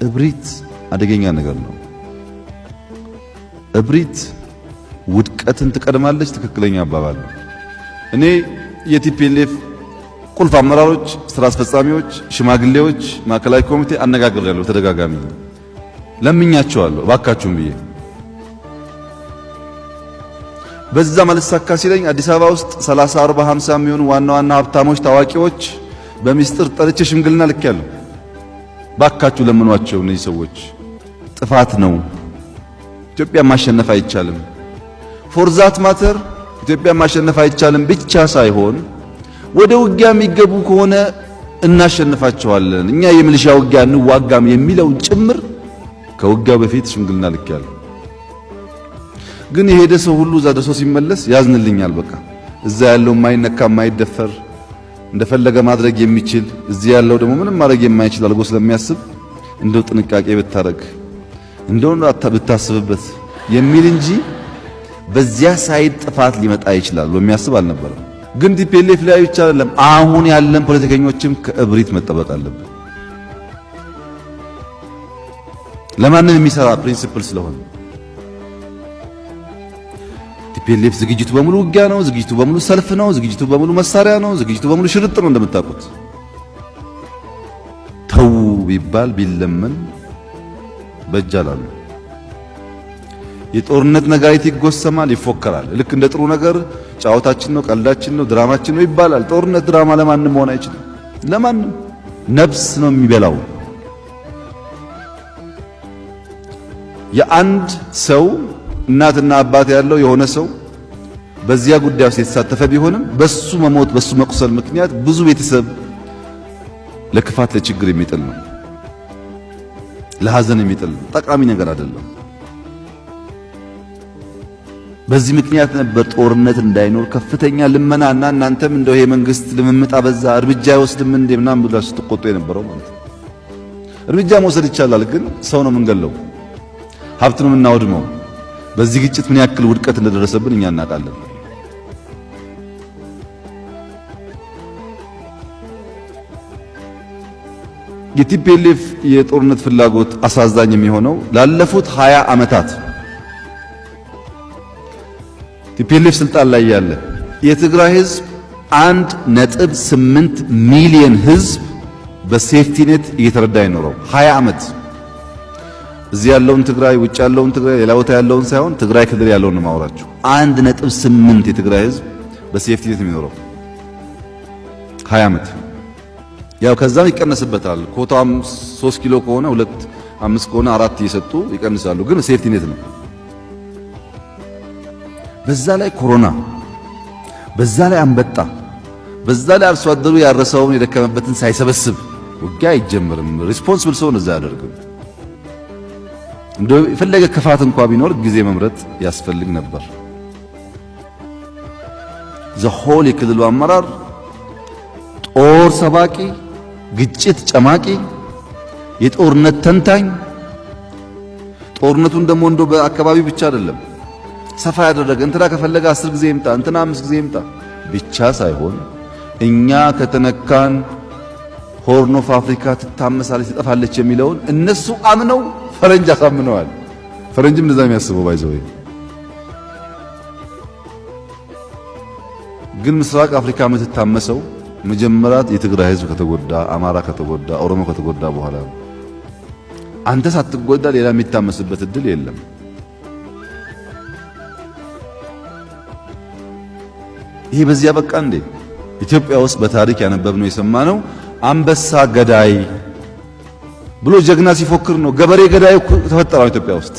እብሪት አደገኛ ነገር ነው። እብሪት ውድቀትን ትቀድማለች። ትክክለኛ አባባል ነው። እኔ የቲፒኤልኤፍ ቁልፍ አመራሮች፣ ስራ አስፈጻሚዎች፣ ሽማግሌዎች፣ ማዕከላዊ ኮሚቴ አነጋግሬያለሁ። ተደጋጋሚ ለምኛቸዋለሁ እባካችሁም ብዬ በዛ መልሳካ ሲለኝ አዲስ አበባ ውስጥ 30 40 50 የሚሆኑ ዋና ዋና ሀብታሞች ታዋቂዎች በሚስጥር ጠርቼ ሽምግልና ልኬያለሁ። ባካችሁ ለምኗቸው። እነዚህ ሰዎች ጥፋት ነው። ኢትዮጵያ ማሸነፍ አይቻልም። ፎርዛት ማተር ኢትዮጵያ ማሸነፍ አይቻልም ብቻ ሳይሆን ወደ ውጊያ የሚገቡ ከሆነ እናሸንፋቸዋለን፣ እኛ የሚሊሻ ውጊያ እንዋጋም የሚለውን ጭምር ከውጊያው በፊት ሽምግልና ልኬያለሁ። ግን የሄደ ሰው ሁሉ እዛ ደርሶ ሲመለስ ያዝንልኛል። በቃ እዛ ያለው የማይነካ የማይደፈር እንደፈለገ ማድረግ የሚችል እዚህ ያለው ደግሞ ምንም ማድረግ የማይችል አልጎ ስለሚያስብ እንደው ጥንቃቄ ብታረግ እንደው ብታስብበት የሚል እንጂ በዚያ ሳይድ ጥፋት ሊመጣ ይችላል የሚያስብ አልነበረም። ግን ቲፒኤልኤፍ ላይ ብቻ አይደለም፣ አሁን ያለን ፖለቲከኞችም ከእብሪት መጠበቅ አለብን። ለማንም የሚሰራ ፕሪንሲፕል ስለሆነ ቲፒኤልኤፍ ዝግጅቱ በሙሉ ውጊያ ነው፣ ዝግጅቱ በሙሉ ሰልፍ ነው፣ ዝግጅቱ በሙሉ መሳሪያ ነው፣ ዝግጅቱ በሙሉ ሽርጥ ነው። እንደምታውቁት ተው ቢባል ቢለመን በእጃላሉ። የጦርነት ነጋሪት ይጎሰማል፣ ይፎከራል። ልክ እንደ ጥሩ ነገር ጫወታችን ነው፣ ቀልዳችን ነው፣ ድራማችን ነው ይባላል። ጦርነት ድራማ ለማንም መሆን አይችልም። ለማንም ነፍስ ነው የሚበላው። የአንድ ሰው እናትና አባት ያለው የሆነ ሰው በዚያ ጉዳይ ውስጥ የተሳተፈ ቢሆንም በሱ መሞት በሱ መቁሰል ምክንያት ብዙ ቤተሰብ ለክፋት ለችግር የሚጥል ነው፣ ለሐዘን የሚጥል ነው። ጠቃሚ ነገር አይደለም። በዚህ ምክንያት ነበር ጦርነት እንዳይኖር ከፍተኛ ልመናና እናንተም እንደው ይሄ መንግስት ልምምጣ በዛ እርምጃ አይወስድም እንዴ ምናምን ብላችሁ ስትቆጡ የነበረው ማለት ነው። እርምጃ መውሰድ ይቻላል፣ ግን ሰው ነው የምንገለው፣ ሀብት ነው የምናወድመው። በዚህ ግጭት ምን ያክል ውድቀት እንደደረሰብን እኛ እናውቃለን። የቲፒኤልኤፍ የጦርነት ፍላጎት አሳዛኝ የሚሆነው ላለፉት 20 ዓመታት ቲፒኤልኤፍ ስልጣን ላይ ያለ የትግራይ ህዝብ 1.8 ሚሊዮን ህዝብ በሴፍቲ ኔት እየተረዳ ይኖረው 20 ዓመት። እዚህ ያለውን ትግራይ ውጭ ያለውን ትግራይ ሌላ ቦታ ያለውን ሳይሆን ትግራይ ክልል ያለውን ነው ማውራችሁ። 1.8 የትግራይ ህዝብ በሴፍቲ ኔት የሚኖረው 20 ዓመት። ያው ከዛም ይቀነስበታል። ኮታም 3 ኪሎ ከሆነ 2 5 ከሆነ 4 እየሰጡ ይቀንሳሉ። ግን ሴፍቲ ኔት ነው። በዛ ላይ ኮሮና፣ በዛ ላይ አንበጣ፣ በዛ ላይ አርሶ አደሩ ያረሰውን የደከመበትን ሳይሰበስብ ውጊያ አይጀምርም። ሪስፖንሲብል ሰው እንደዛ ያደርግም። እንደው የፈለገ ክፋት እንኳን ቢኖር ጊዜ መምረጥ ያስፈልግ ነበር። ዘሆል የክልሉ አመራር ጦር ሰባቂ፣ ግጭት ጨማቂ፣ የጦርነት ተንታኝ፣ ጦርነቱን ደግሞ እንደው በአካባቢው ብቻ አይደለም ሰፋ ያደረገ እንትና ከፈለገ 10 ጊዜ ይምጣ እንትና 5 ጊዜ ይምጣ ብቻ ሳይሆን እኛ ከተነካን ሆርን ኦፍ አፍሪካ ትታመሳለች ትጠፋለች የሚለውን እነሱ አምነው ፈረንጅ አሳምነዋል። ፈረንጅም እንደዛ የሚያስበው ባይዘው ግን ምስራቅ አፍሪካ የምትታመሰው መጀመሪያ የትግራይ ህዝብ ከተጎዳ፣ አማራ ከተጎዳ፣ ኦሮሞ ከተጎዳ በኋላ አንተ ሳትጎዳ ሌላ የሚታመስበት እድል የለም። ይሄ በዚያ በቃ እንዴ? ኢትዮጵያ ውስጥ በታሪክ ያነበብነው የሰማነው አንበሳ ገዳይ ብሎ ጀግና ሲፎክር ነው። ገበሬ ገዳይ ተፈጠረው ኢትዮጵያ ውስጥ።